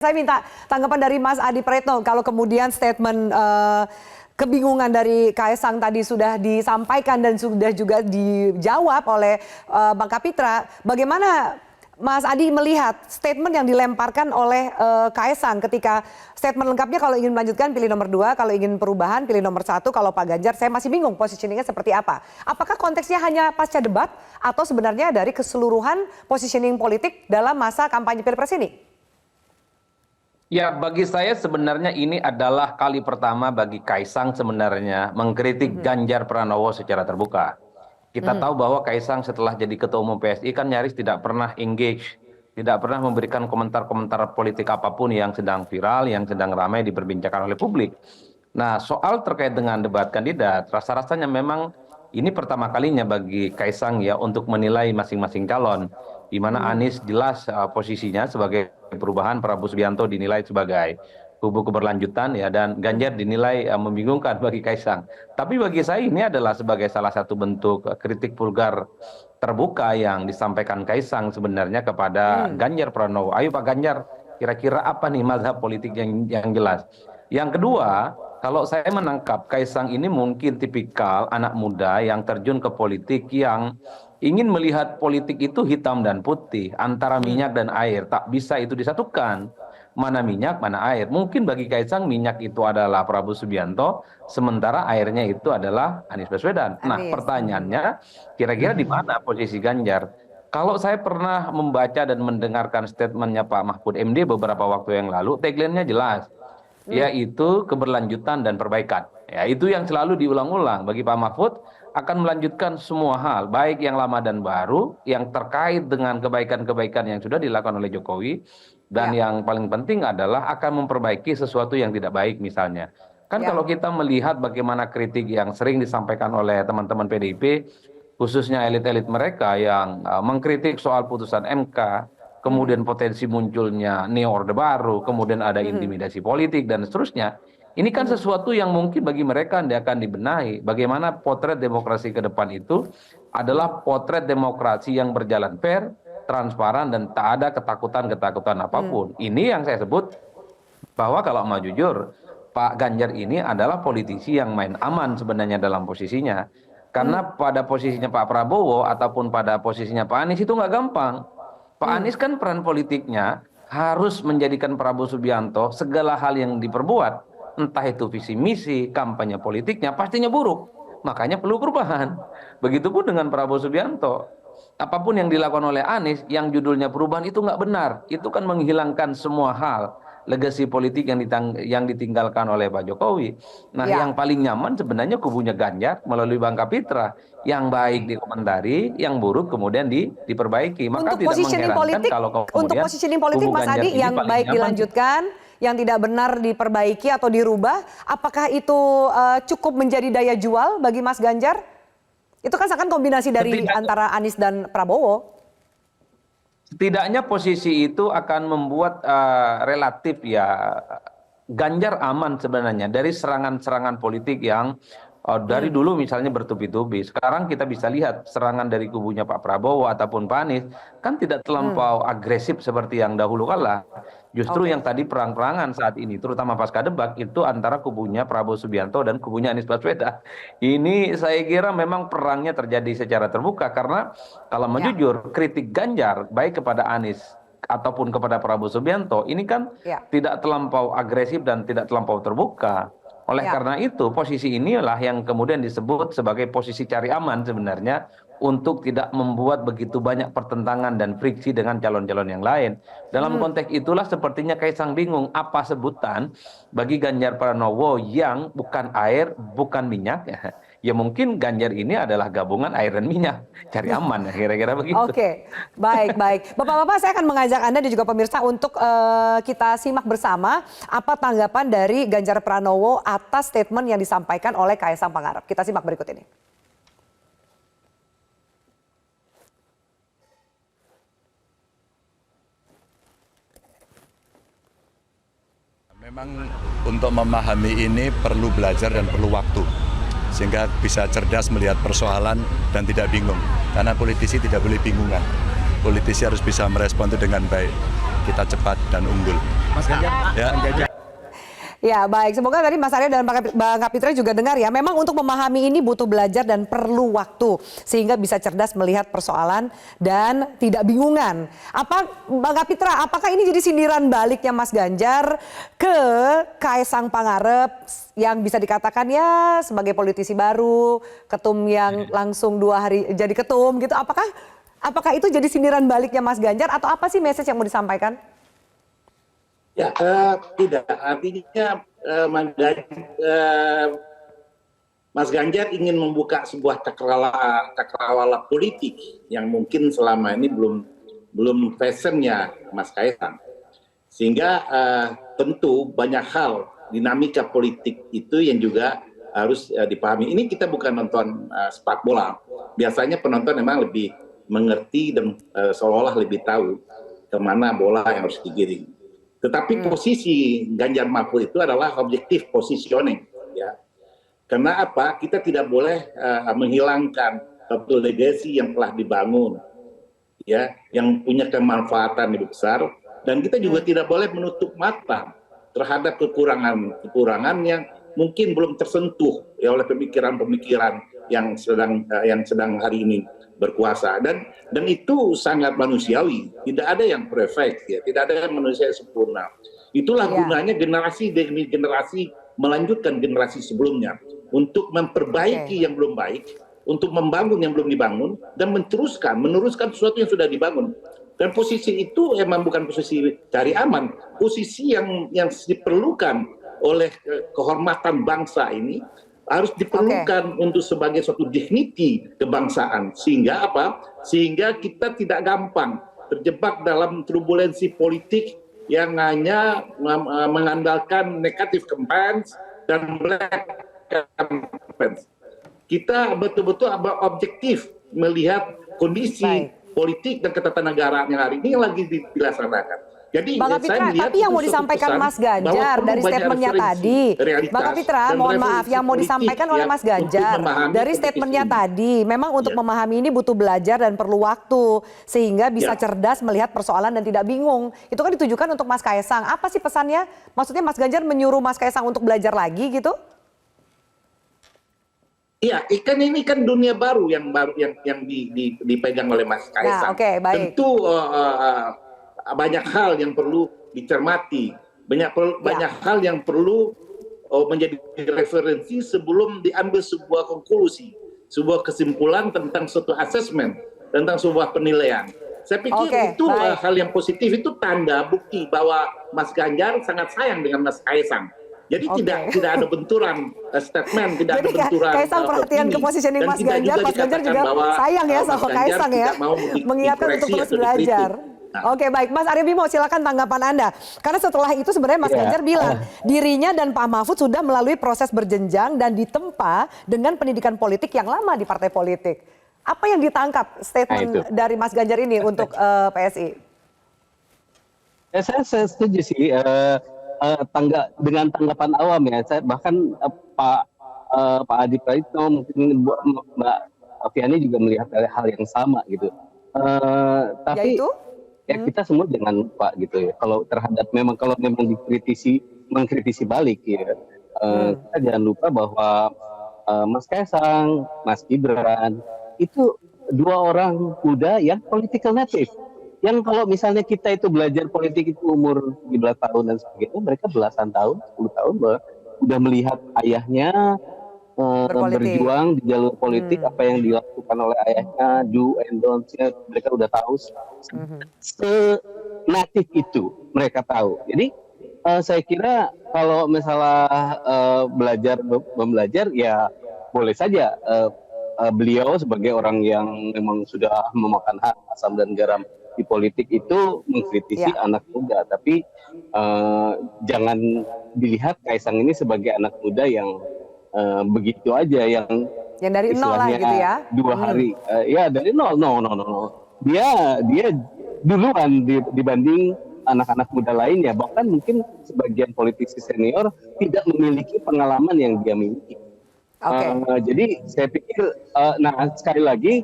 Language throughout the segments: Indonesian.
Saya minta tanggapan dari Mas Adi Praetno kalau kemudian statement kebingungan dari Kaesang tadi sudah disampaikan dan sudah juga dijawab oleh Bang Kapitra. Bagaimana Mas Adi melihat statement yang dilemparkan oleh Kaesang ketika statement lengkapnya kalau ingin melanjutkan pilih nomor 2, kalau ingin perubahan pilih nomor 1, kalau Pak Ganjar saya masih bingung positioningnya seperti apa. Apakah konteksnya hanya pasca debat atau sebenarnya dari keseluruhan positioning politik dalam masa kampanye Pilpres ini? Ya, bagi saya sebenarnya ini adalah kali pertama bagi Kaesang sebenarnya mengkritik Ganjar Pranowo secara terbuka. Kita tahu bahwa Kaesang setelah jadi ketua umum PSI kan nyaris tidak pernah engage, tidak pernah memberikan komentar-komentar politik apapun yang sedang viral, yang sedang ramai diperbincangkan oleh publik. Nah, soal terkait dengan debat kandidat, rasa-rasanya memang ini pertama kalinya bagi Kaesang ya untuk menilai masing-masing calon, di mana Anies jelas posisinya sebagai perubahan, Prabowo Subianto dinilai sebagai kubu keberlanjutan ya, dan Ganjar dinilai membingungkan bagi Kaesang. Tapi bagi saya ini adalah sebagai salah satu bentuk kritik vulgar terbuka yang disampaikan Kaesang sebenarnya kepada Ganjar Pranowo. Ayo Pak Ganjar, kira-kira apa nih mazhab politik yang jelas? Yang kedua, kalau saya menangkap Kaesang ini mungkin tipikal anak muda yang terjun ke politik yang ingin melihat politik itu hitam dan putih, antara minyak dan air. Tak bisa itu disatukan. Mana minyak, mana air. Mungkin bagi Kaesang minyak itu adalah Prabowo Subianto, sementara airnya itu adalah Anies Baswedan. Nah, pertanyaannya kira-kira di mana posisi Ganjar? Kalau saya pernah membaca dan mendengarkan statementnya Pak Mahfud MD beberapa waktu yang lalu, tagline-nya jelas, yaitu keberlanjutan dan perbaikan. Ya, itu yang selalu diulang-ulang bagi Pak Mahfud, akan melanjutkan semua hal, baik yang lama dan baru, yang terkait dengan kebaikan-kebaikan yang sudah dilakukan oleh Jokowi, dan yang paling penting adalah akan memperbaiki sesuatu yang tidak baik misalnya. Kan kalau kita melihat bagaimana kritik yang sering disampaikan oleh teman-teman PDIP, khususnya elit-elit mereka yang mengkritik soal putusan MK, kemudian potensi munculnya neo orde baru, kemudian ada intimidasi politik dan seterusnya. Ini kan sesuatu yang mungkin bagi mereka akan dibenahi. Bagaimana potret demokrasi ke depan itu adalah potret demokrasi yang berjalan fair, transparan, dan tak ada ketakutan-ketakutan apapun. Ini yang saya sebut bahwa kalau mau jujur, Pak Ganjar ini adalah politisi yang main aman sebenarnya dalam posisinya. Karena pada posisinya Pak Prabowo ataupun pada posisinya Pak Anies itu nggak gampang. Pak Anies kan peran politiknya harus menjadikan Prabowo Subianto segala hal yang diperbuat, entah itu visi misi, kampanye politiknya, pastinya buruk. Makanya perlu perubahan. Begitupun dengan Prabowo Subianto. Apapun yang dilakukan oleh Anies, yang judulnya perubahan itu nggak benar. Itu kan menghilangkan semua hal. Legasi politik yang ditinggalkan oleh Pak Jokowi. Nah, yang paling nyaman sebenarnya kubunya Ganjar melalui Bang Kapitra. Yang baik dikomentari, yang buruk kemudian diperbaiki. Maka untuk tidak mengherankan kalau kemudian untuk positioning politik Mas Adi yang baik dilanjutkan, yang tidak benar diperbaiki atau dirubah, apakah itu cukup menjadi daya jual bagi Mas Ganjar? Itu kan seakan kombinasi dari antara Anies dan Prabowo. Setidaknya posisi itu akan membuat relatif ya Ganjar aman sebenarnya dari serangan-serangan politik yang dari dulu misalnya bertubi-tubi. Sekarang kita bisa lihat serangan dari kubunya Pak Prabowo ataupun Pak Anies kan tidak terlampau agresif seperti yang dahulu kala. Justru yang tadi perang-perangan saat ini, terutama pasca debat, itu antara kubunya Prabowo Subianto dan kubunya Anies Baswedan. Ini saya kira memang perangnya terjadi secara terbuka, karena kalau mau jujur, kritik Ganjar, baik kepada Anies ataupun kepada Prabowo Subianto, ini kan tidak terlampau agresif dan tidak terlampau terbuka. Oleh karena itu, posisi inilah yang kemudian disebut sebagai posisi cari aman sebenarnya, untuk tidak membuat begitu banyak pertentangan dan friksi dengan calon-calon yang lain. Dalam konteks itulah sepertinya Kaesang bingung apa sebutan bagi Ganjar Pranowo yang bukan air, bukan minyak. Ya mungkin Ganjar ini adalah gabungan air dan minyak. Cari aman, kira-kira begitu. Oke, baik. Bapak-bapak, saya akan mengajak Anda dan juga pemirsa untuk kita simak bersama apa tanggapan dari Ganjar Pranowo atas statement yang disampaikan oleh Kaesang Pangarep. Kita simak berikut ini. Memang untuk memahami ini perlu belajar dan perlu waktu, sehingga bisa cerdas melihat persoalan dan tidak bingung. Karena politisi tidak boleh bingungan. Politisi harus bisa merespon itu dengan baik. Kita cepat dan unggul. Mas Ganjar, Ya. Bang Jaja. Ya baik, semoga tadi Mas Arya dan Bang Kapitra juga dengar ya. Memang untuk memahami ini butuh belajar dan perlu waktu. Sehingga bisa cerdas melihat persoalan dan tidak bingungan. Bang Kapitra, apakah ini jadi sindiran baliknya Mas Ganjar ke Kaesang Pangarep yang bisa dikatakan ya sebagai politisi baru, ketum yang langsung 2 hari jadi ketum gitu. Apakah itu jadi sindiran baliknya Mas Ganjar atau apa sih message yang mau disampaikan? Ya, tidak. Artinya Mas Ganjar ingin membuka sebuah cakrawala politik yang mungkin selama ini belum fashionnya Mas Kaesang. Sehingga tentu banyak hal dinamika politik itu yang juga harus dipahami. Ini kita bukan nonton sepak bola. Biasanya penonton memang lebih mengerti dan seolah-olah lebih tahu kemana bola yang harus digiring. Tetapi posisi Ganjar Mahfud itu adalah objektif positioning, ya. Karena apa? Kita tidak boleh menghilangkan satu legasi yang telah dibangun, ya, yang punya kemanfaatan lebih besar, dan kita juga tidak boleh menutup mata terhadap kekurangan yang mungkin belum tersentuh ya oleh pemikiran-pemikiran yang sedang hari ini berkuasa, dan itu sangat manusiawi. Tidak ada yang perfect, ya, tidak ada yang manusia sempurna. Itulah gunanya generasi demi generasi melanjutkan generasi sebelumnya untuk memperbaiki yang belum baik, untuk membangun yang belum dibangun, dan meneruskan sesuatu yang sudah dibangun. Dan posisi itu emang bukan posisi cari aman, posisi yang diperlukan oleh kehormatan bangsa ini harus diperlukan untuk sebagai suatu dignity kebangsaan. Sehingga apa? Sehingga kita tidak gampang terjebak dalam turbulensi politik yang hanya mengandalkan negatif campaigns dan black campaigns. Kita betul-betul objektif melihat kondisi politik dan ketatanegaraan yang hari ini lagi dilaksanakan. Jadi Bang Kapitra, tapi yang mau disampaikan Mas Ganjar dari statementnya tadi, Bang Kapitra, mohon maaf, yang mau disampaikan oleh Mas Ganjar dari statementnya tadi, memang untuk memahami ini butuh belajar dan perlu waktu, sehingga bisa cerdas melihat persoalan dan tidak bingung. Itu kan ditujukan untuk Mas Kaesang. Apa sih pesannya? Maksudnya Mas Ganjar menyuruh Mas Kaesang untuk belajar lagi gitu? Iya, ini kan dunia baru yang dipegang oleh Mas Kaesang. Baik. Tentu banyak hal yang perlu dicermati, banyak hal yang perlu menjadi referensi sebelum diambil sebuah konklusi, sebuah kesimpulan tentang suatu assessment, tentang sebuah penilaian. Saya pikir itu hal yang positif, itu tanda bukti bahwa Mas Ganjar sangat sayang dengan Mas Kaesang. Jadi tidak ada benturan statement, tidak ada benturan Kaesang perhatian ke positioning Mas Ganjar, Mas Ganjar juga sayang ya sama Kaesang ya, mengingatkan untuk terus belajar. Oke, baik, Mas Arya Bimo, silakan tanggapan Anda. Karena setelah itu sebenarnya Mas Ganjar bilang dirinya dan Pak Mahfud sudah melalui proses berjenjang dan ditempa dengan pendidikan politik yang lama di partai politik. Apa yang ditangkap statement dari Mas Ganjar ini untuk PSI? Saya setuju sih dengan tanggapan awam ya. Saya bahkan Pak Adi Praitno, mungkin Mbak Afiani juga melihat hal yang sama gitu. Tapi ya kita semua jangan lupa gitu ya. Kalau memang mengkritisi balik ya. Kita jangan lupa bahwa Mas Kaesang, Mas Gibran itu 2 orang muda yang political native. Yang kalau misalnya kita itu belajar politik itu umur 17 tahun dan sebagainya, mereka belasan tahun, 10 tahun udah melihat ayahnya berjuang di jalur politik, apa yang dilakukan oleh ayahnya, do and don't-nya mereka udah tahu. Se-natif itu mereka tahu. Jadi saya kira kalau misalnya belajar ya boleh saja beliau sebagai orang yang memang sudah memakan asam dan garam di politik itu mengkritisi anak muda, tapi jangan dilihat Kaesang ini sebagai anak muda yang begitu aja yang dari nol lah gitu ya. 2 hari ya dari nol. Dia duluan dibanding anak-anak muda lainnya, bahkan mungkin sebagian politisi senior tidak memiliki pengalaman yang dia miliki. Jadi saya pikir sekali lagi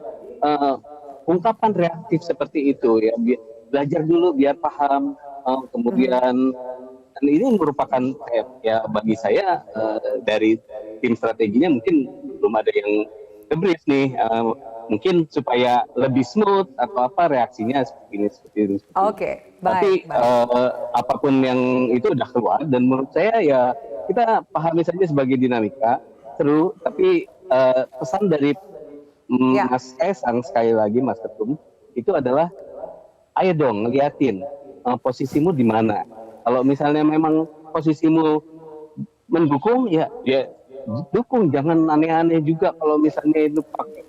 ungkapan reaktif seperti itu ya, belajar dulu biar paham, kemudian Dan ini merupakan ya bagi saya dari tim strateginya mungkin belum ada yang nge-brief nih, mungkin supaya lebih smooth atau apa reaksinya seperti ini. Oke, Tapi baik, baik. apapun yang itu udah keluar dan menurut saya ya kita pahami saja sebagai dinamika seru. Tapi pesan dari Ya. Mas Kaisang sekali lagi Mas Ketum itu adalah ayo dong liatin posisimu di mana. Kalau misalnya memang posisimu mendukung ya dukung, jangan aneh-aneh juga kalau misalnya itu pakai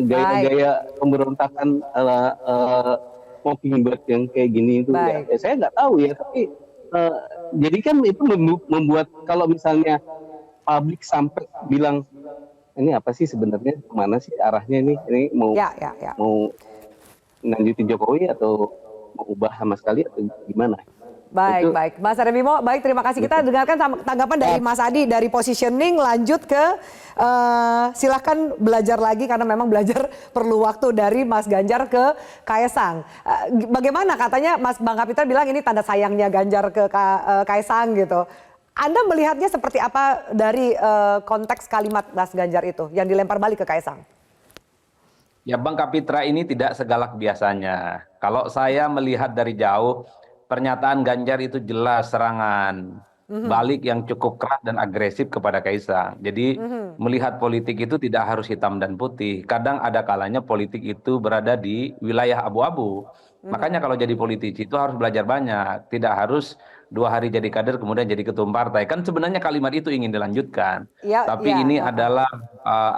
gaya-gaya pemberontakan ala Mockingbird yang kayak gini itu Baik. ya saya nggak tahu ya, tapi jadi kan itu membuat kalau misalnya publik sampai bilang ini apa sih sebenarnya, kemana sih arahnya ini mau Ya, ya, ya. mau lanjutin Jokowi atau mau ubah sama sekali atau gimana? Baik, Itu- baik. Mas Remimo, baik, terima kasih. Kita dengarkan tanggapan dari Mas Adi dari positioning, lanjut ke silahkan belajar lagi karena memang belajar perlu waktu dari Mas Ganjar ke Kaisang. Bagaimana katanya Bang Kapitra bilang ini tanda sayangnya Ganjar ke Kaisang gitu. Anda melihatnya seperti apa dari konteks kalimat Mas Ganjar itu yang dilempar balik ke Kaisang? Ya, Bang Kapitra ini tidak segalak biasanya. Kalau saya melihat dari jauh, pernyataan Ganjar itu jelas serangan balik yang cukup keras dan agresif kepada Kaisang. Jadi melihat politik itu tidak harus hitam dan putih. Kadang ada kalanya politik itu berada di wilayah abu-abu. Makanya kalau jadi politisi itu harus belajar banyak. Tidak harus 2 hari jadi kader kemudian jadi ketum partai. Kan sebenarnya kalimat itu ingin dilanjutkan. Ya, Tapi ya, ini ya. adalah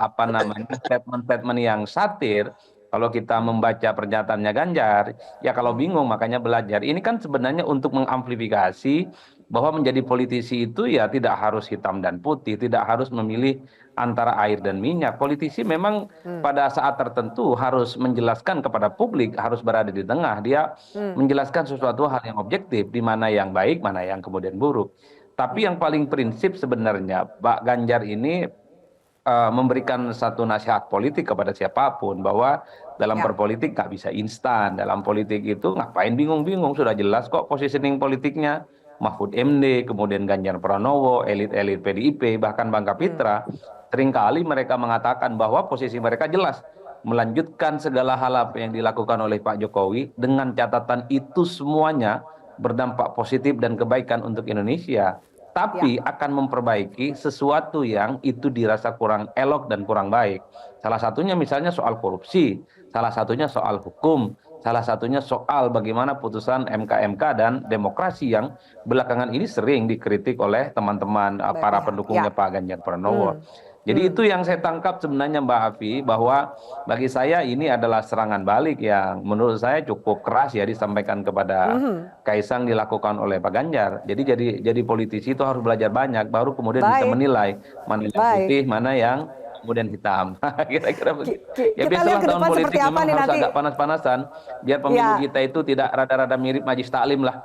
apa namanya statement-statement yang satir. Kalau kita membaca pernyataannya Ganjar, ya kalau bingung makanya belajar. Ini kan sebenarnya untuk mengamplifikasi bahwa menjadi politisi itu ya tidak harus hitam dan putih, tidak harus memilih antara air dan minyak. Politisi memang pada saat tertentu harus menjelaskan kepada publik, harus berada di tengah. Dia menjelaskan sesuatu hal yang objektif, di mana yang baik, mana yang kemudian buruk. Tapi yang paling prinsip sebenarnya Pak Ganjar ini memberikan satu nasihat politik kepada siapapun bahwa dalam Ya. berpolitik nggak bisa instan. Dalam politik itu ngapain bingung-bingung, sudah jelas kok positioning politiknya. Mahfud MD, kemudian Ganjar Pranowo, elit-elit PDIP, bahkan Bang Kapitra, seringkali mereka mengatakan bahwa posisi mereka jelas melanjutkan segala hal apa yang dilakukan oleh Pak Jokowi dengan catatan itu semuanya berdampak positif dan kebaikan untuk Indonesia. Tapi akan memperbaiki sesuatu yang itu dirasa kurang elok dan kurang baik. Salah satunya misalnya soal korupsi, salah satunya soal hukum, salah satunya soal bagaimana putusan MK-MK dan demokrasi yang belakangan ini sering dikritik oleh teman-teman para pendukungnya Pak Ganjar Pranowo. Jadi itu yang saya tangkap sebenarnya Mbak Afi, bahwa bagi saya ini adalah serangan balik yang menurut saya cukup keras ya disampaikan kepada Kaisang dilakukan oleh Pak Ganjar. Jadi politisi itu harus belajar banyak, baru kemudian bisa Baik. menilai mana yang Baik. putih, mana yang kemudian hitam. Kira-kira begitu. Ya Kita lihat biasalah ke tahun depan politik seperti apa memang nih harus nanti. agak panas-panasan, biar pemilu Ya. kita itu tidak rada-rada mirip Majlis Taklim lah.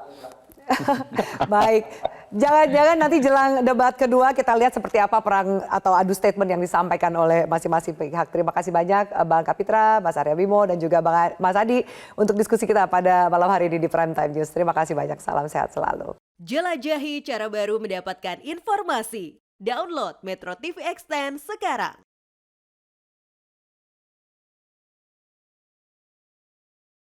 Baik, jangan-jangan nanti jelang debat kedua kita lihat seperti apa perang atau adu statement yang disampaikan oleh masing-masing pihak. Terima kasih banyak Bang Kapitra, Mas Arya Bimo, dan juga Mas Adi untuk diskusi kita pada malam hari ini di Prime Time News. Terima kasih banyak, salam sehat selalu. Jelajahi cara baru mendapatkan informasi. Download Metro TV Extend sekarang.